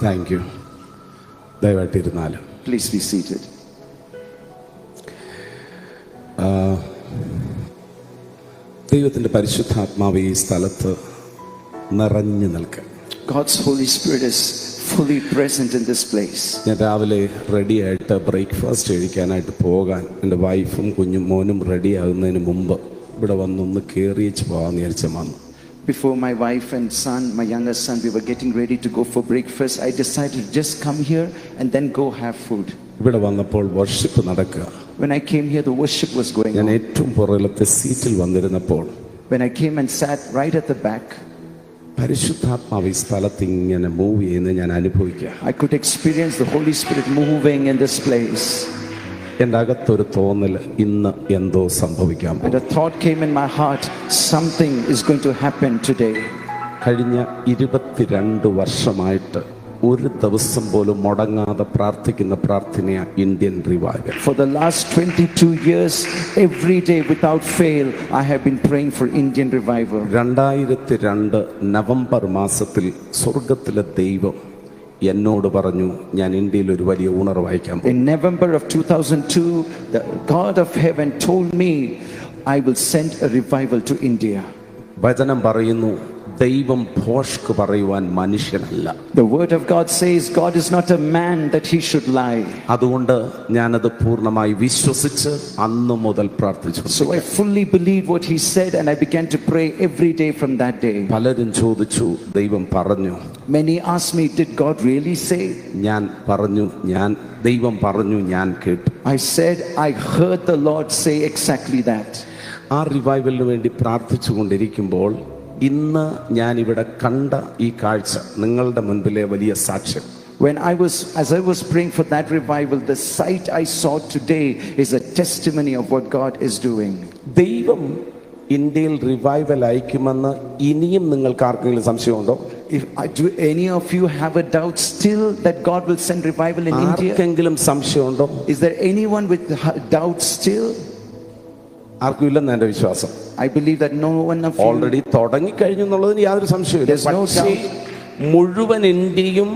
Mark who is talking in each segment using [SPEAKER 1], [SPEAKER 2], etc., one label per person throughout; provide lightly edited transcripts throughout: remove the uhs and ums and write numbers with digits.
[SPEAKER 1] Thank you. ദയവായിട്ടിരുന്നാലും.
[SPEAKER 2] Please be seated.
[SPEAKER 1] ദൈവത്തിൻ്റെ പരിശുദ്ധാത്മാവ് ഈ സ്ഥലത്ത് നിറഞ്ഞു നിൽക്കുക.
[SPEAKER 2] God's Holy Spirit is fully present in this place.
[SPEAKER 1] ഞാൻ രാവിലെ റെഡിയായിട്ട് ബ്രേക്ക്ഫാസ്റ്റ് കഴിക്കാനായിട്ട് പോകാൻ എൻ്റെ വൈഫും കുഞ്ഞും മോനും റെഡി ആകുന്നതിന് മുമ്പ് ഇവിടെ വന്നൊന്ന് കയറിയേച്ച് പോകാമെന്ന് വിചാരിച്ച വന്നു.
[SPEAKER 2] Before my wife and son, my younger son, we were getting ready to go for breakfast. I decided to just come here and then go have food.
[SPEAKER 1] ഇവിടെ വന്നപ്പോൾ വർഷിപ്പ് നടക്കുക.
[SPEAKER 2] When I came here, the worship was going
[SPEAKER 1] ഞാൻ
[SPEAKER 2] on.
[SPEAKER 1] ഏറ്റവും പുറകിലത്തെ സീറ്റിൽ വന്നിരുന്നപ്പോൾ
[SPEAKER 2] When I came and sat right at the back,
[SPEAKER 1] പരിശുദ്ധാത്മാവ് ഈ സ്ഥലത്ത് ഇങ്ങനെ മൂവ് ചെയ്യുന്നത് ഞാൻ അനുഭവിക്കുക.
[SPEAKER 2] I could experience the Holy Spirit moving in this place.
[SPEAKER 1] എൻ്റെ അകത്തൊരു തോന്നൽ, ഇന്ന് എന്തോ സംഭവിക്കാൻ
[SPEAKER 2] And a thought came in my heart, something is going to happen today.
[SPEAKER 1] കഴിഞ്ഞ 22 വർഷമായിട്ട് ഒരു ദിവസം പോലും മുടങ്ങാതെ പ്രാർത്ഥിക്കുന്ന പ്രാർത്ഥനയാ Indian revival.
[SPEAKER 2] For the last 22 years, every day without fail, I have been praying for Indian revival.
[SPEAKER 1] 2002 November മാസത്തിൽ സ്വർഗത്തിലെ ദൈവം എന്നോട് പറഞ്ഞു, ഞാൻ ഇന്ത്യയിൽ ഒരു വലിയ ഉണർവ് അയക്കാൻ പോകുന്നു.
[SPEAKER 2] In November of 2002, the God of heaven told me, I will send a revival to India.
[SPEAKER 1] വചനം പറയുന്നു, ദൈവം ഭോഷ്ക് പറയുവാൻ മനുഷ്യനല്ല.
[SPEAKER 2] The word of God says God is not a man that he should lie.
[SPEAKER 1] അതുകൊണ്ട് ഞാനത് പൂർണ്ണമായി വിശ്വസിച്ച് അന്ന് മുതൽ പ്രാർത്ഥിച്ചു.
[SPEAKER 2] So I fully believed what he said and I began to pray every day from that day.
[SPEAKER 1] പലരും ചോദിച്ചു, ദൈവം പറഞ്ഞു?
[SPEAKER 2] Many asked me, did God really say?
[SPEAKER 1] ഞാൻ പറഞ്ഞു, ദൈവം പറഞ്ഞു, ഞാൻ കേട്ടു.
[SPEAKER 2] I said, I heard the Lord say exactly that.
[SPEAKER 1] ആ റിവൈവലിന് വേണ്ടി പ്രാർത്ഥിച്ചു കൊണ്ടിരിക്കുമ്പോൾ ഇന്ന് ഞാൻ ഇവിടെ കണ്ട ഈ കാഴ്ച നിങ്ങളുടെ മുൻപിലെ വലിയ സാക്ഷ്യം.
[SPEAKER 2] As I was praying for that revival, the sight I saw today is a testimony of what God is doing.
[SPEAKER 1] ദൈവം ഇന്ത്യയിൽ റിവൈവൽ അയക്കുമെന്ന് ഇനിയും നിങ്ങൾക്ക് ആർക്കെങ്കിലും സംശയമുണ്ടോ?
[SPEAKER 2] Do any of you have a doubt still that God will send revival in India?
[SPEAKER 1] ആർക്കെങ്കിലും സംശയമുണ്ടോ?
[SPEAKER 2] Is there anyone with doubt still?
[SPEAKER 1] ആർക്കും ഇല്ലെന്ന് എൻ്റെ വിശ്വാസം.
[SPEAKER 2] I believe that no one of you
[SPEAKER 1] already തുടങ്ങിക്കഴിഞ്ഞു എന്നുള്ളതിന് യാതൊരു സംശയമില്ല. പക്ഷേ മുഴുവൻ ഇന്ത്യയും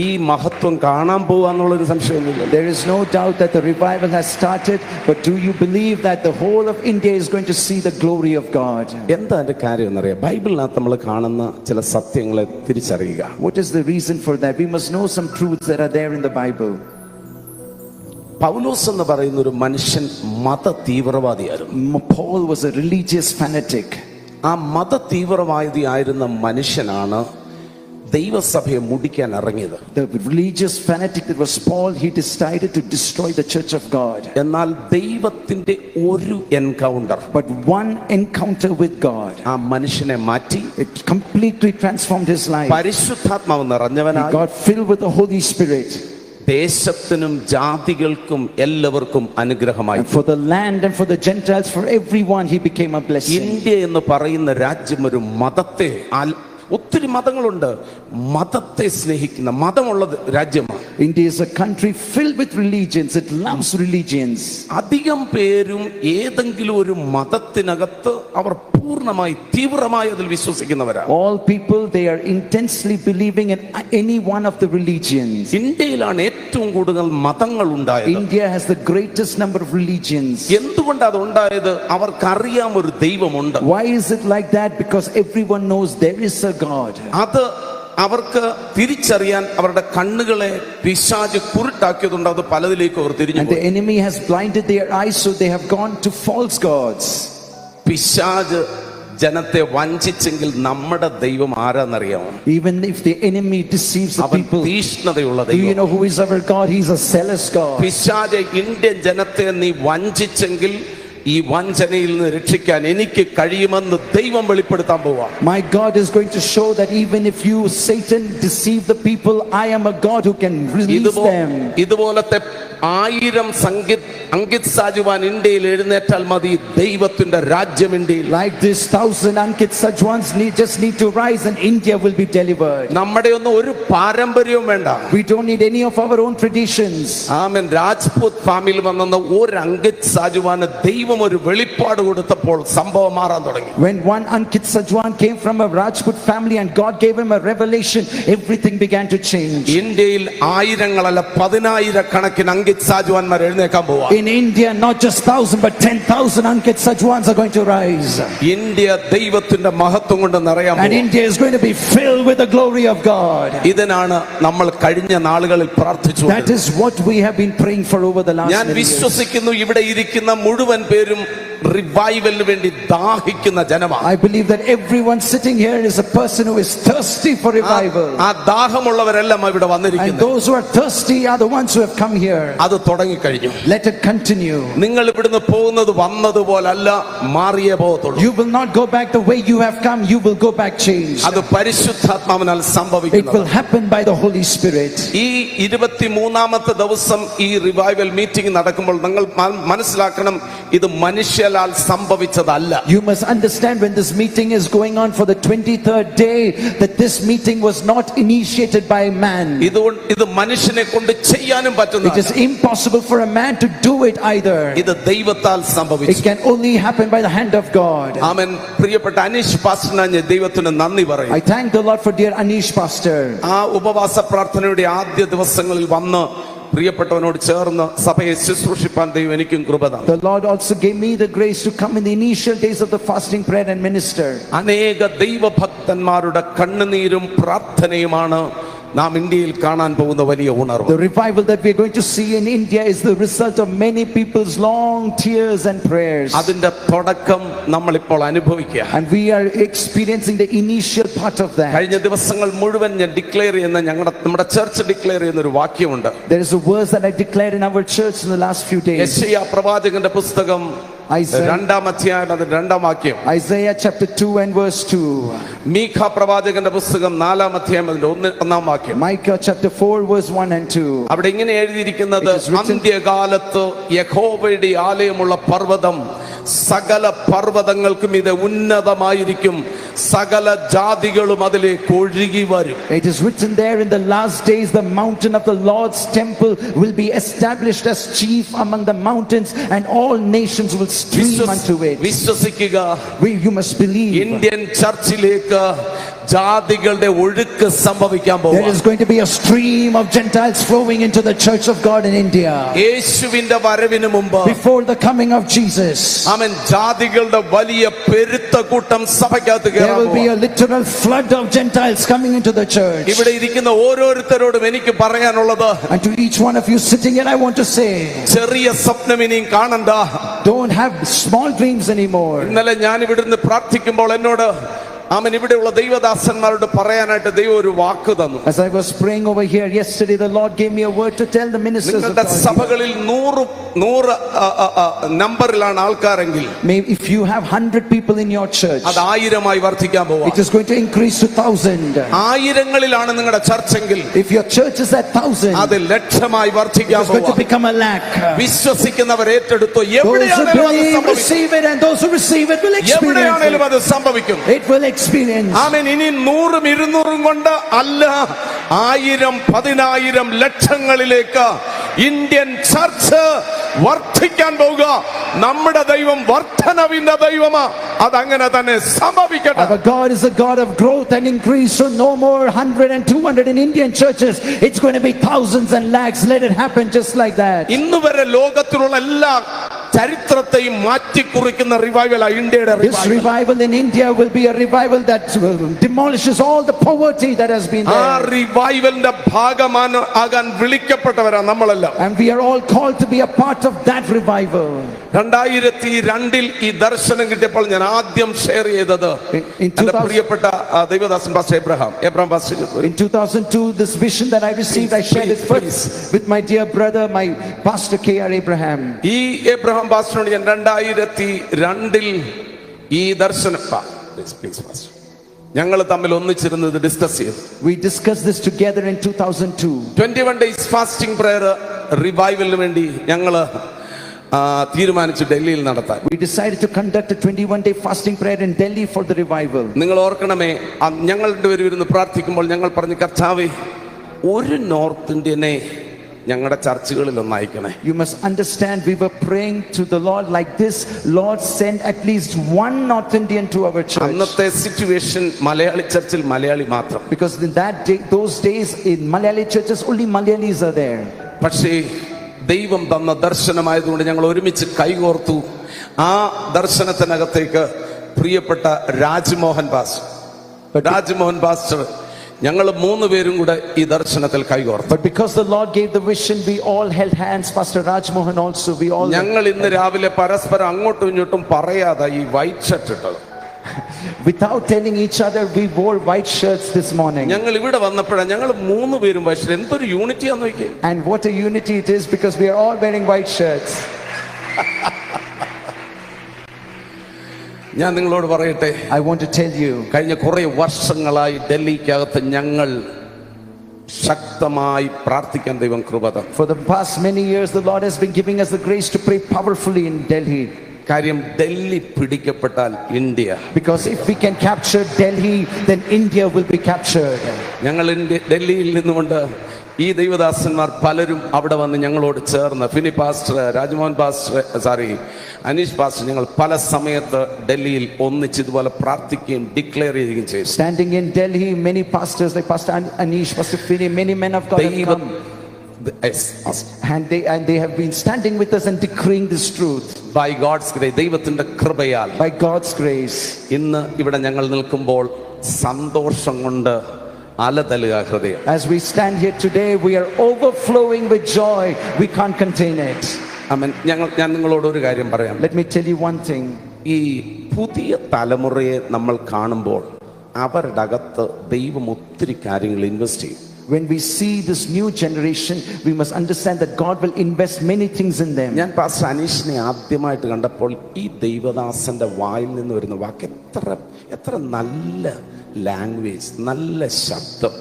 [SPEAKER 1] ഈ മഹത്വം കാണാൻ പോവാന്നുള്ളൊരു സംശയമൊന്നുമില്ല.
[SPEAKER 2] There is no doubt that the revival has started, but do you believe that the whole of India is going to see the glory of God?
[SPEAKER 1] എന്താ അതിന്റെ കാര്യം എന്നറിയാം? ബൈബിളിനകത്ത് നമ്മൾ കാണുന്ന ചില സത്യങ്ങളെ തിരിച്ചറിയുക.
[SPEAKER 2] What is the reason for that? We must know some truths that are there in the Bible.
[SPEAKER 1] പൗലോസ് എന്ന് പറയുന്ന ഒരു മനുഷ്യൻ മത തീവ്രവാദിയായിരുന്നു.
[SPEAKER 2] Paul was a religious fanatic.
[SPEAKER 1] ആ മത തീവ്രവാദിയായിരുന്ന മനുഷ്യനാണ് ദൈവസഭയെ മുടിക്കാൻ ഇറങ്ങിയത്.
[SPEAKER 2] The religious fanatic that was Paul, he decided to destroy the church of God.
[SPEAKER 1] എന്നാൽ ദൈവത്തിന്റെ ഒരു encounter,
[SPEAKER 2] but one encounter with God,
[SPEAKER 1] ആ മനുഷ്യനെ മാറ്റി.
[SPEAKER 2] it completely transformed his life.
[SPEAKER 1] പരിശുദ്ധാത്മാവ് നിറഞ്ഞവനായി,
[SPEAKER 2] he got filled with the Holy Spirit.
[SPEAKER 1] ദേശത്തിനും ജാതികൾക്കും എല്ലാവർക്കും അനുഗ്രഹമായി.
[SPEAKER 2] And for the land and for the Gentiles, for everyone, he became a blessing.
[SPEAKER 1] India എന്ന് പറയുന്ന രാജ്യം ഒരു മതത്തെ, ഒത്തിരി മതങ്ങളുണ്ട്, മതത്തെ സ്നേഹിക്കുന്ന മതമുള്ള രാജ്യമാണ്.
[SPEAKER 2] India is a country filled with religions. It loves religions.
[SPEAKER 1] അധികം പേരും ഏതെങ്കിലും ഒരു മതത്തിനകത്ത് അവർ പൂർണ്ണമായി തീവ്രമായി അതിൽ വിശ്വസിക്കുന്നവരാണ്.
[SPEAKER 2] All people, they are intensely believing in any one of the religions.
[SPEAKER 1] ഇന്ത്യയിലാണ് ഏറ്റവും കൂടുതൽ മതങ്ങൾ ഉണ്ടായത്.
[SPEAKER 2] India has the greatest number of religions.
[SPEAKER 1] എന്തുകൊണ്ടാണ് അത് ഉണ്ടായത്? അവർക്കറിയാം ഒരു ദൈവമുണ്ട്.
[SPEAKER 2] Why is it like that? Because everyone knows there is a God.
[SPEAKER 1] അത് അവർക്ക് തിരിച്ചറിയാൻ അവരുടെ കണ്ണുകളെ പിശാച് കുരുട്ടാക്കിയതുകൊണ്ട് അത് പലതിലേക്ക് അവർ തിരിഞ്ഞു.
[SPEAKER 2] And the enemy has blinded their eyes, so they have gone to false gods.
[SPEAKER 1] പിശാച് ജനത്തെ വഞ്ചിച്ചെങ്കിൽ നമ്മുടെ ദൈവം ആരാന്നറിയാമോ?
[SPEAKER 2] Even if the enemy deceives the people,
[SPEAKER 1] തീഷ്ണതയുള്ള
[SPEAKER 2] do you
[SPEAKER 1] ദൈവം.
[SPEAKER 2] know who is our God? He is a zealous God.
[SPEAKER 1] പിശാച് Indian ജനത്തെ നീ വഞ്ചിച്ചെങ്കിൽ ഈ വഞ്ചനയിൽ നിന്ന് രക്ഷിക്കാൻ എനിക്ക് കഴിയുമെന്ന് ദൈവം വെളിപ്പെടുത്താൻ പോവാ.
[SPEAKER 2] My God is going to show that even if you, Satan, deceive the people, I am a God who can release them.
[SPEAKER 1] ഇതുപോലത്തെ 1000 അങ്കിത് സാജുവാൻ ഇന്ത്യയിൽ എഴുന്നേറ്റാൽ മതി, ദൈവത്തിന്റെ രാജ്യം ഇന്ത്യയിൽ.
[SPEAKER 2] Like this 1000 Ankit Sajwans just need to rise and India will be delivered.
[SPEAKER 1] നമ്മുടെ ഒന്നും ഒരു പാരമ്പര്യവും വേണ്ട.
[SPEAKER 2] We don't need any of our own traditions.
[SPEAKER 1] ആമേൻ. രാജ്പൂത് ഫാമിൽ വന്ന ഒരു അങ്കിത് സാജുവാന് ദൈവം ദൈവം ഒരു വെളിപ്പാട് കൊടുത്തപ്പോൾ സംഭവം മാറാൻ തുടങ്ങി.
[SPEAKER 2] When one Ankit Sajwan came from a Rajput family and God gave him a revelation, everything began to change.
[SPEAKER 1] ഇന്ത്യയിൽ ആയിരങ്ങളല്ല പതിനായിരക്കണക്കിന് അങ്കിത് സാജ്വാൻമാർ എഴുന്നേക്കാൻ പോവാ.
[SPEAKER 2] In India, not just 1,000 but 10,000 Ankit Sajwans are going to rise.
[SPEAKER 1] India ദൈവത്തിന്റെ മഹത്വം കൊണ്ട് നിറയാൻ
[SPEAKER 2] And
[SPEAKER 1] പോവാ.
[SPEAKER 2] India is going to be filled with the glory of God.
[SPEAKER 1] ഇതിനാണ് നമ്മൾ കഴിഞ്ഞ നാളുകളിൽ പ്രാർത്ഥിച്ചു.
[SPEAKER 2] That is what we have been praying for over the last
[SPEAKER 1] ഞാൻ
[SPEAKER 2] many years.
[SPEAKER 1] വിശ്വസിക്കുന്നു ഇവിടെ ഇരിക്കുന്ന മുഴുവൻ പേരും റിവൈവലിന് വേണ്ടി ദാഹിക്കുന്ന ജനമാണ്.
[SPEAKER 2] I believe that everyone sitting here is a person who is thirsty for revival.
[SPEAKER 1] ആ ദാഹമുള്ളവരെല്ലാം ഇവിടെ
[SPEAKER 2] And
[SPEAKER 1] വന്നിരിക്കുന്നു.
[SPEAKER 2] those who are thirsty are the ones who have come here.
[SPEAKER 1] അത് തുടങ്ങിക്കഴിഞ്ഞു.
[SPEAKER 2] Let it continue.
[SPEAKER 1] നിങ്ങൾ ഇവിടുന്ന് പോകുന്നത് വന്നതുപോലല്ല, മാറിയേ പോകത്തുള്ളൂ.
[SPEAKER 2] You will not go back the way you have come. You will go back changed.
[SPEAKER 1] അത് പരിശുദ്ധാത്മാവിനാൽ
[SPEAKER 2] It will
[SPEAKER 1] സംഭവിക്കുന്നു.
[SPEAKER 2] happen by the Holy Spirit.
[SPEAKER 1] ഈ 23-ാമത്തെ ദിവസം ഈ റിവൈവൽ മീറ്റിംഗ് നടക്കുമ്പോൾ നിങ്ങൾ മനസ്സിലാക്കണം, ഇത് മനുഷ്യരാൽ സംഭവിച്ചതല്ല.
[SPEAKER 2] You must understand when this meeting is going on for the 23rd day that this meeting was not initiated by man.
[SPEAKER 1] ഇത് മനുഷ്യനെ കൊണ്ട് ചെയ്യാനും
[SPEAKER 2] It
[SPEAKER 1] പറ്റുന്നില്ല.
[SPEAKER 2] is impossible for a man to do it either.
[SPEAKER 1] ഇത് ദൈവത്താൽ
[SPEAKER 2] It
[SPEAKER 1] സംഭവിച്ചു.
[SPEAKER 2] can only happen by the hand of God.
[SPEAKER 1] ആമേൻ. പ്രിയപ്പെട്ട അനീഷ് പാസ്റ്ററിനെ ഞാൻ ദൈവത്തിന് നന്ദി പറയും.
[SPEAKER 2] I thank the Lord for dear Anish pastor.
[SPEAKER 1] ആ ഉപവാസ പ്രാർത്ഥനയുടെ ആദ്യ ദിവസങ്ങളിൽ വന്ന് പ്രിയപ്പെട്ടവനോട് ചേർന്ന് സഭയെ ശുശ്രൂഷിപ്പാൻ ദൈവം എനിക്കും കൃപ തന്നു.
[SPEAKER 2] The Lord also gave me the grace to come in the initial days of the fasting prayer and minister.
[SPEAKER 1] അനേക ദൈവഭക്തന്മാരുടെ കണ്ണുനീരും പ്രാർത്ഥനയുമാണ് നാം ഇന്ത്യയിൽ കാണാൻ പോകുന്ന വലിയ ഉണർവ്.
[SPEAKER 2] The revival that we are going to see in India is the result of many people's long tears and prayers.
[SPEAKER 1] അതിന്റെ തുടക്കം നമ്മൾ ഇപ്പോൾ അനുഭവിക്കുക.
[SPEAKER 2] And we are experiencing the initial part of that.
[SPEAKER 1] കഴിഞ്ഞ ദിവസങ്ങൾ മുഴുവൻ ഞാൻ ഡിക്ലെയർ ചെയ്യുന്ന നമ്മുടെ ചർച്ച് ഡിക്ലെയർ ചെയ്യുന്ന ഒരു വാക്യമുണ്ട്.
[SPEAKER 2] There is a verse that I declared in our church in the last few days.
[SPEAKER 1] യെശയ്യാ പ്രവാചകന്റെ പുസ്തകം
[SPEAKER 2] Isaiah
[SPEAKER 1] 2-ാം അധ്യായം അതിന്റെ 2-ാം വാക്യം.
[SPEAKER 2] Isaiah chapter 2 and verse 2.
[SPEAKER 1] മീഖ പ്രവാചകന്റെ പുസ്തകം 4-ാം അധ്യായം അതിന്റെ 1-ാം വാക്യം.
[SPEAKER 2] Micah chapter 4 verse 1 and 2.
[SPEAKER 1] അവിടെ ഇങ്ങനെ എഴുതിയിരിക്കുന്നത്,
[SPEAKER 2] It is written-
[SPEAKER 1] അന്ത്യകാലത്ത് യഹോവയുടെ ആലയമുള്ള പർവ്വതം സകല പർവ്വതങ്ങൾക്കും ഇത് ഉന്നതമായിരിക്കും, സകല ജാതികളും അതിലേക്ക് ഒഴുകി വരും.
[SPEAKER 2] It is written there, in the last days the mountain of the Lord's temple will be established as chief among the mountains, and all nations will stream unto it.
[SPEAKER 1] വിശ്വസിക്കുക,
[SPEAKER 2] You must believe.
[SPEAKER 1] ഇന്ത്യൻ ചർച്ചിലേക്ക് ജാതികളുടെ ഒഴുക്ക് സംഭവിക്കാൻ
[SPEAKER 2] There
[SPEAKER 1] പോകും.
[SPEAKER 2] is going to be a stream of Gentiles flowing into the church of God in India.
[SPEAKER 1] യേശുവിന്റെ വരവിന് മുമ്പ്
[SPEAKER 2] Before the coming of Jesus,
[SPEAKER 1] അവൻ ജാതികളുടെ വലിയ പെരുത്ത കൂട്ടം സഭയ്ക്കകത്ത്
[SPEAKER 2] there
[SPEAKER 1] കയറാൻ
[SPEAKER 2] will be
[SPEAKER 1] പോകും.
[SPEAKER 2] a literal flood of Gentiles coming into the church.
[SPEAKER 1] ഇവിടെ ഇരിക്കുന്ന ഓരോരുത്തരോടും എനിക്ക് പറയാനുള്ളത്,
[SPEAKER 2] And to each one of you sitting here, I want to say,
[SPEAKER 1] ചെറിയ സ്വപ്നം ഇനിയും കാണണ്ട.
[SPEAKER 2] don't have small dreams anymore.
[SPEAKER 1] ഇന്നലെ ഞാൻ ഇവിടുന്ന് പ്രാർത്ഥിക്കുമ്പോൾ എന്നോട് ആമൻ ഇവിടെയുള്ള ദൈവദാസന്മാരോട് പറയാനായിട്ട് ദൈവം ഒരു വാക്ക് തന്നു.
[SPEAKER 2] As I was praying over here yesterday, the Lord gave me a word to tell the ministers of
[SPEAKER 1] നിങ്ങളുടെ
[SPEAKER 2] God.
[SPEAKER 1] സഭകളിൽ 100 നമ്പറിലാണ് ആൾക്കാരെങ്കിൽ
[SPEAKER 2] If you have 100 people in your church,
[SPEAKER 1] അത് 1000-ആയി വർദ്ധിക്കാൻ പോവാ.
[SPEAKER 2] it is going to increase to 1,000.
[SPEAKER 1] ആയിരങ്ങളിലാണ് നിങ്ങളുടെ ചർച്ചെങ്കിൽ
[SPEAKER 2] If your church is at 1,000,
[SPEAKER 1] അത് ലക്ഷമായി
[SPEAKER 2] it
[SPEAKER 1] വർദ്ധിക്കാൻ
[SPEAKER 2] is going to
[SPEAKER 1] പോവാ.
[SPEAKER 2] become a lakh.
[SPEAKER 1] വിശ്വസിക്കുന്നവർ ഏറ്റെടുത്തു.
[SPEAKER 2] Those who
[SPEAKER 1] എവിടെയാണെങ്കിലും അത്
[SPEAKER 2] believe,
[SPEAKER 1] സംഭവിക്കും.
[SPEAKER 2] receive it, and those who receive it will experience
[SPEAKER 1] എവിടെയാണെങ്കിലും
[SPEAKER 2] it.
[SPEAKER 1] അത് സംഭവിക്കും.
[SPEAKER 2] It will experience.
[SPEAKER 1] ആമേൻ. ഇനി 100ഉം 200ഉം കൊണ്ട് അല്ല, 1000, 10000 ലക്ഷങ്ങളിലേക്ക് ഇന്ത്യൻ ചർച്ച് വർദ്ധിക്കാൻ പോവുക. നമ്മുടെ ദൈവം വർദ്ധനവിന്റെ ദൈവമാ. അതങ്ങനെ തന്നെ സംഭവിക്കട്ടെ.
[SPEAKER 2] Our God is a God of growth and increase, so no more 100 and 200 in Indian churches. It's going to be thousands and lakhs. Let it happen just like that.
[SPEAKER 1] ഇന്ന് വരെ ലോകത്തിലുള്ള എല്ലാ ചരിത്രത്തെയും മാറ്റിക്കുറിക്കുന്ന റിവൈവൽ ഇന്ത്യയുടെ
[SPEAKER 2] This revival in India will be a revival that demolishes all the poverty that has been
[SPEAKER 1] ആ
[SPEAKER 2] there.
[SPEAKER 1] റിവൈവലിന്റെ ഭാഗമാകാൻ വിളിക്കപ്പെട്ടവരാ നമ്മളെല്ലാം.
[SPEAKER 2] And we are all called to be a part of that revival.
[SPEAKER 1] 2002 ഈ ദർശനം കിട്ടിയപ്പോൾ ഞാൻ ആദ്യം ഷെയർ ചെയ്തത് എന്റെ പ്രിയപ്പെട്ട ദൈവദാസൻ pastor Abraham pastor.
[SPEAKER 2] In 2002, this vision that I received, I shared it first with my dear brother, my pastor K.R. Abraham.
[SPEAKER 1] ഈ എബ്രഹാം പാസ്റ്ററിനോട് ഞാൻ 2002 ഈ ദർശനം ഞങ്ങൾ തമ്മിൽ ഒന്നിച്ചിരുന്നത് ഡിസ്കസ് ചെയ്തു.
[SPEAKER 2] We discussed this together in 2002.
[SPEAKER 1] 21 days fasting prayer റിവൈവലിന് വേണ്ടി ഞങ്ങള് തീരുമാനിച്ചു ഡൽഹിയിൽ നടത്താൻ.
[SPEAKER 2] We decided to conduct a 21-day fasting prayer in Delhi for the revival.
[SPEAKER 1] നിങ്ങൾ ഓർക്കണമേ, ഞങ്ങൾ രണ്ടുപേരും ഇരുന്ന് പ്രാർത്ഥിക്കുമ്പോൾ ഞങ്ങൾ പറഞ്ഞു, കർത്താവേ, ഒരു നോർത്ത് ഇന്ത്യനെ ഞങ്ങളുടെ ചർച്ചുകളിൽ ഒന്ന് അയക്കണേ.
[SPEAKER 2] You must understand, we were praying to the Lord like this: Lord, send at least one North Indian to our church.
[SPEAKER 1] അന്നത്തെ സിറ്റുവേഷൻ മലയാളി ചർച്ചിൽ മലയാളി മാത്രം.
[SPEAKER 2] Because in that day, those days in Malayali churches, only Malayalis are there.
[SPEAKER 1] പക്ഷേ ദൈവം തന്ന ദർശനമായതുകൊണ്ട് ഞങ്ങൾ ഒരുമിച്ച് കൈകോർത്തു. ആ ദർശനത്തിനകത്തേക്ക് പ്രിയപ്പെട്ട Rajmohan pastor ഞങ്ങൾ 3 പേരും കൂടെ ഈ ദർശനത്തിൽ കൈകോർത്തു.
[SPEAKER 2] But because the Lord gave the vision, we all held hands. Pastor Rajmohan also, we all.
[SPEAKER 1] ഞങ്ങൾ ഇന്ന് രാവിലെ പരസ്പരം അങ്ങോട്ടും ഇങ്ങോട്ടും പറയാതെ ഈ വൈറ്റ് ഷർട്ട് ഇട്ടത്.
[SPEAKER 2] Without telling each other, we wore white shirts this morning.
[SPEAKER 1] ഞങ്ങൾ ഇവിടെ വന്നപ്പോഴാണ് ഞങ്ങൾ 3 പേരും പക്ഷേ എന്തൊരു യൂണിറ്റിയാന്ന് നോക്കിയേ.
[SPEAKER 2] And what a unity it is, because we are all wearing white shirts.
[SPEAKER 1] ഞാൻ നിങ്ങളോട് പറയട്ടെ,
[SPEAKER 2] I want to tell you,
[SPEAKER 1] കഴിഞ്ഞ കുറെ വർഷങ്ങളായി ഡൽഹിക്കകത്ത് ഞങ്ങൾ ശക്തമായി പ്രാർത്ഥിക്കാൻ ദൈവം കൃപ തന്നു.
[SPEAKER 2] for the past many years, the Lord has been giving us the grace to pray powerfully in Delhi.
[SPEAKER 1] കാര്യം ഡൽഹി പിടിക്കപ്പെട്ടാൽ India.
[SPEAKER 2] Because if we can capture Delhi, then India will be captured.
[SPEAKER 1] ഞങ്ങൾ ഡൽഹിയിൽ നിന്നുകൊണ്ട് ഈ ദൈവദാസന്മാർ പലരും അവിടെ വന്ന് ഞങ്ങളോട് ചേർന്ന്, Fini pastor, Rajmohan pastor, Aneesh pastor, ഞങ്ങൾ പല സമയത്ത് ഡൽഹിയിൽ ഒന്നിച്ച് ഇതുപോലെ പ്രാർത്ഥിക്കുകയും ഡിക്ലെയർ ചെയ്യുകയും ചെയ്തു.
[SPEAKER 2] Standing in Delhi, many pastors like Pastor Anish, Pastor Fini, many men of God have come. And they have been standing with us and decreeing this truth.
[SPEAKER 1] By God's grace, ദൈവത്തിന്റെ കൃപയാൽ,
[SPEAKER 2] by God's grace,
[SPEAKER 1] ഇന്ന് ഇവിടെ ഞങ്ങൾ നിൽക്കുമ്പോൾ സന്തോഷം കൊണ്ട് അലതലുക ഹൃദയം.
[SPEAKER 2] As we stand here today, we are overflowing with joy. We can't contain it.
[SPEAKER 1] ആമേൻ. ഞാൻ നിങ്ങളോട് ഒരു കാര്യം പറയാം.
[SPEAKER 2] Let me tell you one thing.
[SPEAKER 1] ഈ പുതിയ തലമുറയെ നമ്മൾ കാണുമ്പോൾ അവരുടെ അകത്ത് ദൈവം ഒത്തിരി കാര്യങ്ങൾ ഇൻവെസ്റ്റ് ചെയ്യും.
[SPEAKER 2] When we see this new generation, we must understand that God will invest many things in them.
[SPEAKER 1] ഞാൻ പാസ്റ്റർ അനീഷിനെ ആദ്യമായിട്ട് കണ്ടപ്പോൾ ഈ ദൈവദാസന്റെ വായിൽ നിന്ന് വരുന്ന വാക്ക് എത്ര നല്ല ലാംഗ്വേജ്, നല്ല ശബ്ദം,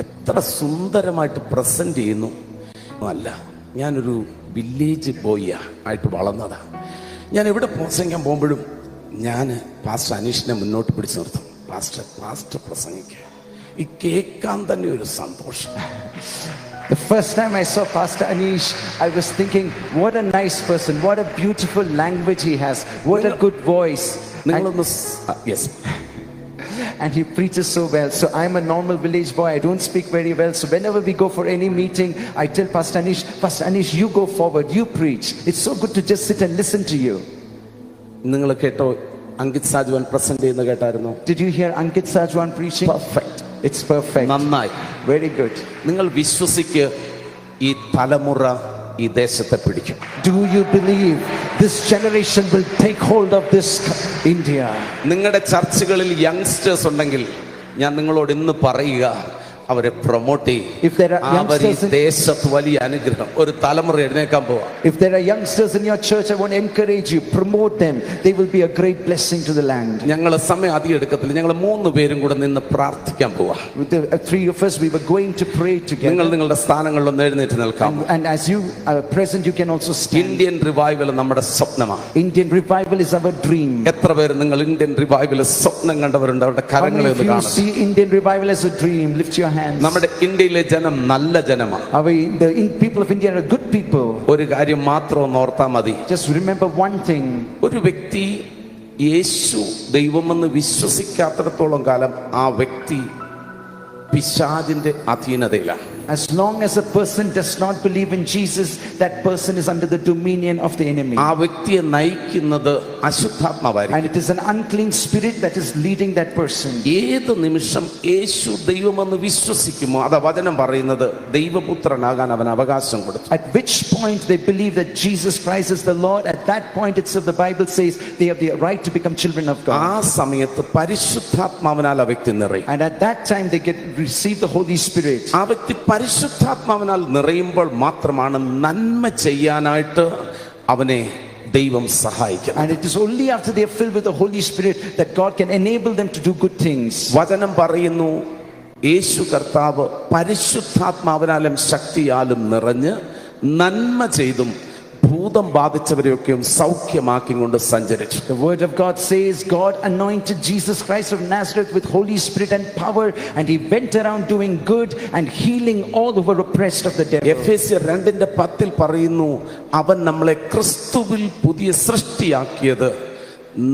[SPEAKER 1] എത്ര സുന്ദരമായിട്ട് പ്രസന്റ് ചെയ്യുന്നു. അല്ല, ഞാനൊരു വില്ലേജ് ബോയ് ആയിട്ട് വളർന്നതാണ്. ഞാൻ എവിടെ പ്രസംഗിക്കാൻ പോകുമ്പോഴും ഞാൻ പാസ്റ്റർ അനീഷിനെ മുന്നോട്ട് പിടിച്ചു നിർത്തും. പാസ്റ്റർ പ്രസംഗിക്കുക, ഈ കേൾക്കാൻ തന്നെ ഒരു സന്തോഷം.
[SPEAKER 2] The first time I saw Pastor Anish, I was thinking, what a nice person, what a beautiful language he has, what a good voice.
[SPEAKER 1] Yes.
[SPEAKER 2] And he preaches so well. So I'm a normal village boy, I don't speak very well. So whenever we go for any meeting, I tell Pastor Anish, you go forward, you preach. It's so good to just sit and listen to you.
[SPEAKER 1] നിങ്ങൾ കേട്ടോ, Ankit സാജ്വാൻ present ചെയ്യുന്ന കേട്ടായിരുന്നോ?
[SPEAKER 2] Did you hear Ankit Sajwan preaching?
[SPEAKER 1] Perfect.
[SPEAKER 2] It's perfect.
[SPEAKER 1] നന്നായി.
[SPEAKER 2] Very good.
[SPEAKER 1] നിങ്ങൾ വിശ്വസിക്ക്, ഈ തലമുറ ഈ ദേശത്തെ പിടിക്കും.
[SPEAKER 2] Do you believe this generation will take hold of this India?
[SPEAKER 1] നിങ്ങളുടെ ചർച്ചുകളിൽ യങ്സ്റ്റേഴ്സ് ഉണ്ടെങ്കിൽ ഞാൻ നിങ്ങളോട് ഇന്ന് പറയുക, അവരെ പ്രൊമോട്ട് ചെയ്യും.
[SPEAKER 2] If there are youngsters in
[SPEAKER 1] ദേശത്ത് വലിയ അനുഗ്രഹം, ഒരു തലമുറ എഴുന്നേക്കാൻ പോവാ.
[SPEAKER 2] If there are youngsters in your church, I want to encourage you, promote them. They will be a great blessing to the land.
[SPEAKER 1] ഞങ്ങൾ സമയം അധികം എടുക്കത്തില്ല, ഞങ്ങൾ 3 പേരും കൂടെ നിന്ന് പ്രാർത്ഥിക്കാൻ പോവാ.
[SPEAKER 2] With the 3 of us, we were going to pray together.
[SPEAKER 1] നിങ്ങൾ നിങ്ങളുടെ സ്ഥാനങ്ങളിൽ ഒന്ന് എഴുന്നേറ്റ് നിൽക്കാം.
[SPEAKER 2] And as you are present, you can also stand.
[SPEAKER 1] Indian revival നമ്മുടെ സ്വപ്നമാണ്.
[SPEAKER 2] Indian revival is our dream.
[SPEAKER 1] എത്ര പേര് നിങ്ങൾ ഇന്ത്യൻ റിവൈവൽ സ്വപ്നം കണ്ടവരുണ്ട്? അവരുടെ കരങ്ങളെ ഒന്ന് കാണുക.
[SPEAKER 2] If you see Indian revival as a dream, lift your hands.
[SPEAKER 1] നമ്മുടെ ഇന്ത്യയിലെ ജനം നല്ല ജനമാണ്.
[SPEAKER 2] The people of India are good people.
[SPEAKER 1] ഒരു കാര്യം മാത്രം ഒന്ന് ഓർത്താൽ മതി.
[SPEAKER 2] Just remember one thing.
[SPEAKER 1] ഒരു വ്യക്തി യേശു ദൈവമെന്ന് വിശ്വസിക്കാത്തിടത്തോളം കാലം ആ വ്യക്തി പിശാചിന്റെ അധീനതയിലാണ്.
[SPEAKER 2] As long as a person does not believe in Jesus, that person is under the dominion of the enemy.
[SPEAKER 1] ആ വ്യക്തിയെ നയിക്കുന്നത് അശുദ്ധാത്മാവായിരിക്കും.
[SPEAKER 2] And it is an unclean spirit that is leading that person.
[SPEAKER 1] ഏത് നിമിഷം യേശു ദൈവമെന്ന് വിശ്വസിക്കുമോ, അത് വചനം പറയുന്നത് ദൈവപുത്രനാകാൻ അവൻ അവകാശം കൊടുത്തു.
[SPEAKER 2] At which point they believe that Jesus Christ is the Lord, at that point itself the Bible says they have the right to become children of God.
[SPEAKER 1] ആ സമയത്ത് പരിശുദ്ധാത്മാവിനാൽ ആ വ്യക്തി നിറയും.
[SPEAKER 2] And at that time they receive the Holy Spirit.
[SPEAKER 1] ആ വ്യക്തി പരിശുദ്ധാത്മാവിനാൽ നിറയുമ്പോൾ മാത്രമാണ് നന്മ ചെയ്യാനായിട്ട് അവനെ ദൈവം സഹായിക്കും.
[SPEAKER 2] And it is only after they are filled with the Holy Spirit that God can enable them to do good things.
[SPEAKER 1] വചനം പറയുന്നു, യേശു കർത്താവ് പരിശുദ്ധാത്മാവിനാലും ശക്തിയാലും നിറഞ്ഞ് നന്മ ചെയ്തും ഭൂതം ബാധിച്ചവരെയൊക്കെയും സൗഖ്യമാക്കിക്കൊണ്ട് സഞ്ചരിച്ചു.
[SPEAKER 2] The word of God says God anointed Jesus Christ of Nazareth with Holy Spirit and power, and he went around doing good and healing all who were oppressed of the devil.
[SPEAKER 1] എഫേസ്യർ 2:10 പറയുന്നു, അവൻ നമ്മളെ ക്രിസ്തുവിൽ പുതിയ സൃഷ്ടിയാക്കിയത്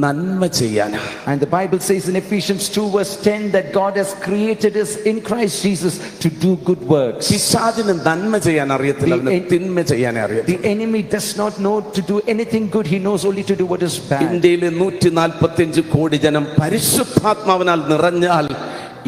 [SPEAKER 1] നന്മ ചെയ്യാനാ.
[SPEAKER 2] And the Bible says in Ephesians 2:10 that God has created us in Christ Jesus to do good works.
[SPEAKER 1] പിശാചിന് നന്മ ചെയ്യാൻ അറിയത്തില്ല, അവന് തിന്മ ചെയ്യാനേ അറിയാം.
[SPEAKER 2] The enemy does not know to do anything good, he knows only to do what is bad.
[SPEAKER 1] ഇന്ത്യയിലെ 145 കോടി ജനം പരിശുദ്ധാത്മാവിനാൽ നിറഞ്ഞാൽ